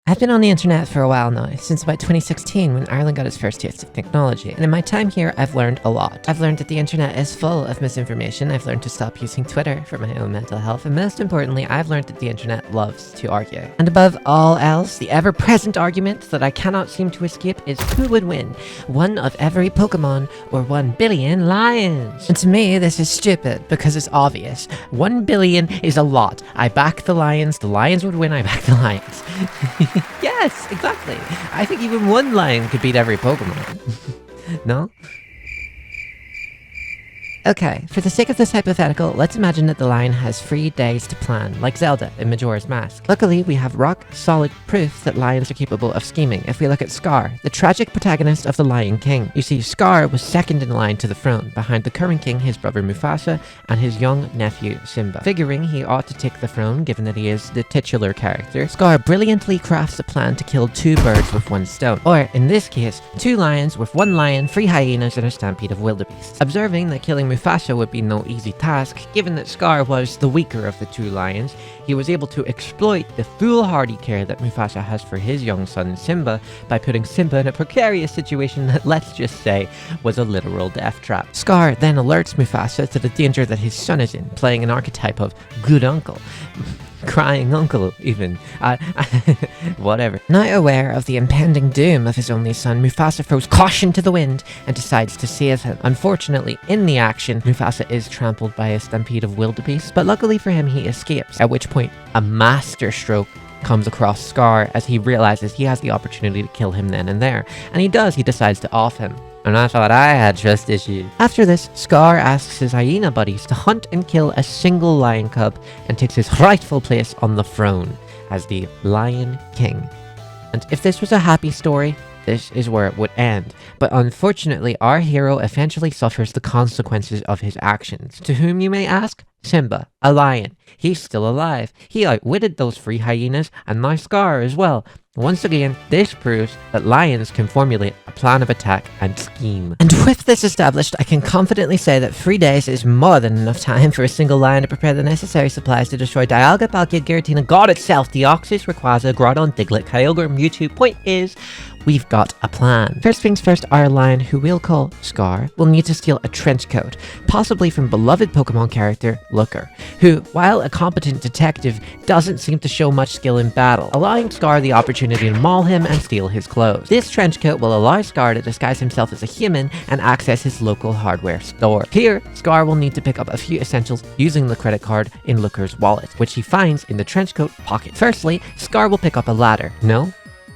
I've been on the internet for a while now, since about 2016 when Ireland got its first taste of technology, and in my time here I've learned a lot. I've learned that the internet is full of misinformation, I've learned to stop using Twitter for my own mental health, and most importantly, I've learned that the internet loves to argue. And above all else, the ever-present argument that I cannot seem to escape is who would win, one of every Pokemon or 1 billion lions? And to me, this is stupid, because it's obvious. 1 billion is a lot. I back the lions would win, I back the lions. Yes, exactly. I think even 1 lion could beat every Pokemon. No? Okay, for the sake of this hypothetical, let's imagine that the lion has 3 days to plan, like Zelda in Majora's Mask. Luckily, we have rock-solid proof that lions are capable of scheming if we look at Scar, the tragic protagonist of The Lion King. You see, Scar was second in line to the throne, behind the current king, his brother Mufasa, and his young nephew Simba. Figuring he ought to take the throne, given that he is the titular character, Scar brilliantly crafts a plan to kill 2 birds with 1 stone. Or, in this case, 2 lions with 1 lion, 3 hyenas, and a stampede of wildebeests. Observing that killing Mufasa would be no easy task, given that Scar was the weaker of the 2 lions, he was able to exploit the foolhardy care that Mufasa has for his young son Simba by putting Simba in a precarious situation that, let's just say, was a literal death trap. Scar then alerts Mufasa to the danger that his son is in, playing an archetype of good uncle. Crying uncle, even. Whatever. Now aware of the impending doom of his only son, Mufasa throws caution to the wind and decides to save him. Unfortunately, in the action, Mufasa is trampled by a stampede of wildebeest, but luckily for him, he escapes, at which point a master stroke comes across Scar as he realizes he has the opportunity to kill him then and there. And he does, he decides to off him. And I thought I had trust issues. After this, Scar asks his hyena buddies to hunt and kill a single lion cub and takes his rightful place on the throne as the Lion King. And if this was a happy story, this is where it would end. But unfortunately, our hero eventually suffers the consequences of his actions. To whom, you may ask? Simba, a lion. He's still alive. He outwitted those 3 hyenas, and now Scar as well. Once again, this proves that lions can formulate a plan of attack and scheme. And with this established, I can confidently say that 3 days is more than enough time for a single lion to prepare the necessary supplies to destroy Dialga, Palkia, Giratina, God itself, Deoxys, Rayquaza, Groudon, Diglett, Kyogre, Mewtwo. Point is, we've got a plan. First things first, our lion, who we'll call Scar, will need to steal a trench coat, possibly from beloved Pokemon character Looker, who, while a competent detective, doesn't seem to show much skill in battle, allowing Scar the opportunity to maul him and steal his clothes. This trench coat will allow Scar to disguise himself as a human and access his local hardware store. Here, Scar will need to pick up a few essentials using the credit card in Looker's wallet, which he finds in the trench coat pocket. Firstly, Scar will pick up a ladder. No?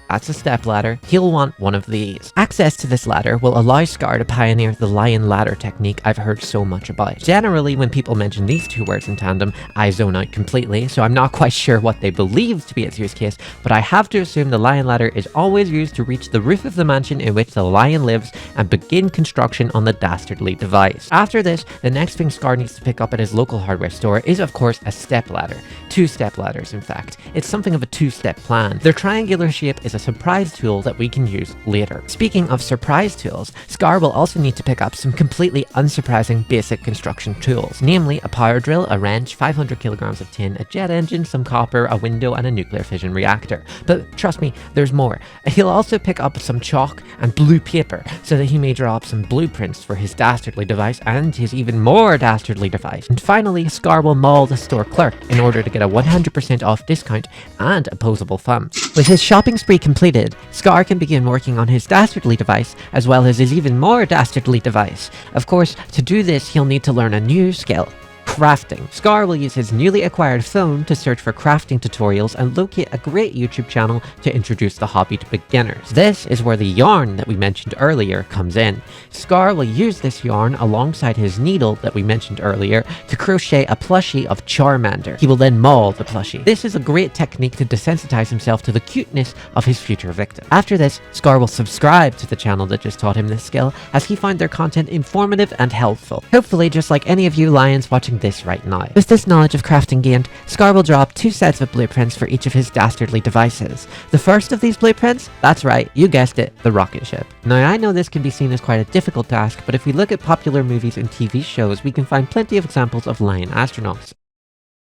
That's a step ladder. He'll want one of these. Access to this ladder will allow Scar to pioneer the lion ladder technique I've heard so much about. Generally, when people mention these 2 words in tandem, I zone out completely, so I'm not quite sure what they believe to be its use case, but I have to assume the lion ladder is always used to reach the roof of the mansion in which the lion lives and begin construction on the dastardly device. After this, the next thing Scar needs to pick up at his local hardware store is, of course, a step ladder. 2 step ladders, in fact. It's something of a 2-step plan. Their triangular shape is a surprise tool that we can use later. Speaking of surprise tools, Scar will also need to pick up some completely unsurprising basic construction tools, namely a power drill, a wrench, 500 kilograms of tin, a jet engine, some copper, a window, and a nuclear fission reactor. But trust me, there's more. He'll also pick up some chalk and blue paper so that he may draw up some blueprints for his dastardly device and his even more dastardly device. And finally, Scar will maul the store clerk in order to get a 100% off discount and opposable thumbs. With his shopping spree completed, Scar can begin working on his dastardly device as well as his even more dastardly device. Of course, to do this, he'll need to learn a new skill. Crafting. Scar will use his newly acquired phone to search for crafting tutorials and locate a great YouTube channel to introduce the hobby to beginners. This is where the yarn that we mentioned earlier comes in. Scar will use this yarn alongside his needle that we mentioned earlier to crochet a plushie of Charmander. He will then maul the plushie. This is a great technique to desensitize himself to the cuteness of his future victim. After this, Scar will subscribe to the channel that just taught him this skill, as he finds their content informative and helpful. Hopefully, just like any of you lions watching this right now. With this knowledge of crafting gained, Scar will draw up 2 sets of blueprints for each of his dastardly devices. The first of these blueprints, that's right, you guessed it, the rocket ship. Now I know this can be seen as quite a difficult task, but if we look at popular movies and TV shows, we can find plenty of examples of lion astronauts.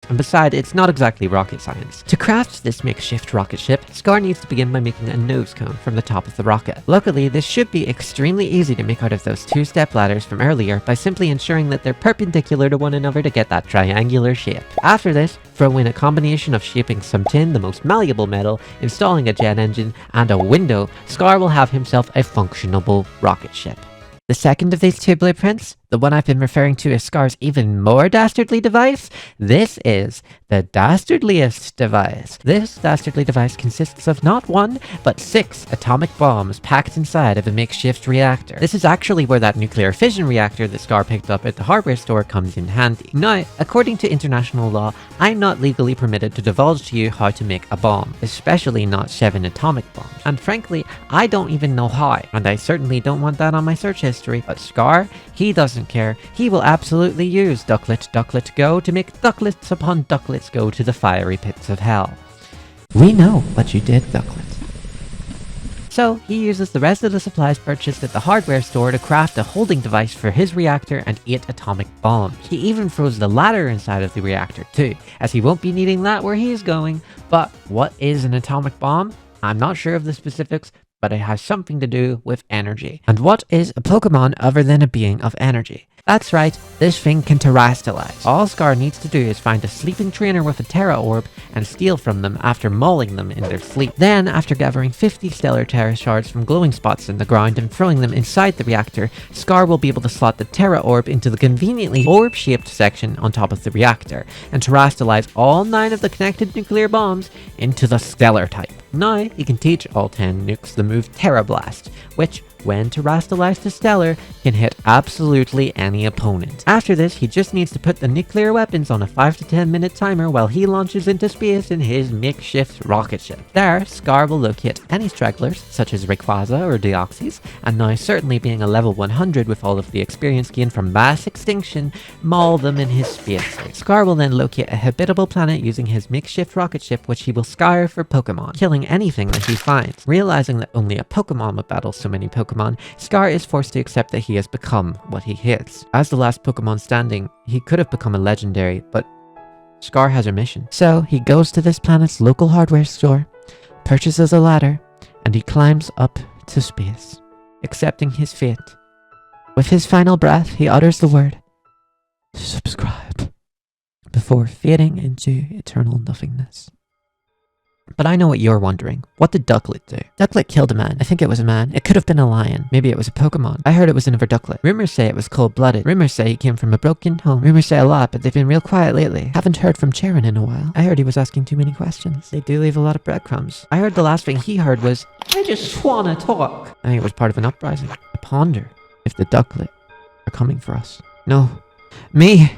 And besides, it's not exactly rocket science. To craft this makeshift rocket ship, Scar needs to begin by making a nose cone from the top of the rocket. Luckily, this should be extremely easy to make out of those 2-step ladders from earlier by simply ensuring that they're perpendicular to one another to get that triangular shape. After this, throw in a combination of shaping some tin, the most malleable metal, installing a jet engine, and a window. Scar will have himself a functionable rocket ship. The second of these two blueprints, the one I've been referring to as Scar's even more dastardly device, this is the dastardliest device. This dastardly device consists of not 1, but 6 atomic bombs packed inside of a makeshift reactor. This is actually where that nuclear fission reactor that Scar picked up at the hardware store comes in handy. Now, according to international law, I'm not legally permitted to divulge to you how to make a bomb, especially not 7 atomic bombs. And frankly, I don't even know how, and I certainly don't want that on my search history. But Scar, he doesn't care. He will absolutely use Ducklett Go to make ducklets upon ducklets go to the fiery pits of hell. We know what you did, Ducklett. So, he uses the rest of the supplies purchased at the hardware store to craft a holding device for his reactor and 8 atomic bombs. He even froze the ladder inside of the reactor too, as he won't be needing that where he's going. But what is an atomic bomb? I'm not sure of the specifics, but it has something to do with energy. And what is a Pokemon other than a being of energy? That's right, this thing can terrestrialize. All Scar needs to do is find a sleeping trainer with a Terra Orb and steal from them after mauling them in their sleep. Then, after gathering 50 Stellar Terra shards from glowing spots in the ground and throwing them inside the reactor, Scar will be able to slot the Terra Orb into the conveniently orb-shaped section on top of the reactor, and terrestrialize all 9 of the connected nuclear bombs into the Stellar type. Now, he can teach all 10 nukes the move Terra Blast, which, when terrestrialized to Stellar, can hit absolutely any opponent. After this, he just needs to put the nuclear weapons on a 5 to 10 minute timer while he launches into space in his makeshift rocket ship. There, Scar will locate any stragglers, such as Rayquaza or Deoxys, and now certainly being a level 100 with all of the experience gained from mass extinction, maul them in his spacesuit. Scar will then locate a habitable planet using his makeshift rocket ship, which he will scour for Pokemon, killing anything that he finds. Realizing that only a Pokemon would battle so many Pokemon, Scar is forced to accept that he has become what he is. As the last Pokemon standing, he could have become a legendary, but Scar has a mission. So he goes to this planet's local hardware store, purchases a ladder, and he climbs up to space, accepting his fate. With his final breath, he utters the word, "Subscribe," before fading into eternal nothingness. But I know what you're wondering. What did Ducklett do? Ducklett killed a man. I think it was a man. It could have been a lion. Maybe it was a Pokemon. I heard it was another Ducklett. Rumors say it was cold-blooded. Rumors say he came from a broken home. Rumors say a lot, but they've been real quiet lately. Haven't heard from Charon in a while. I heard he was asking too many questions. They do leave a lot of breadcrumbs. I heard the last thing he heard was, "I just wanna talk." I think it was part of an uprising. I ponder if the Ducklett are coming for us. No. Me!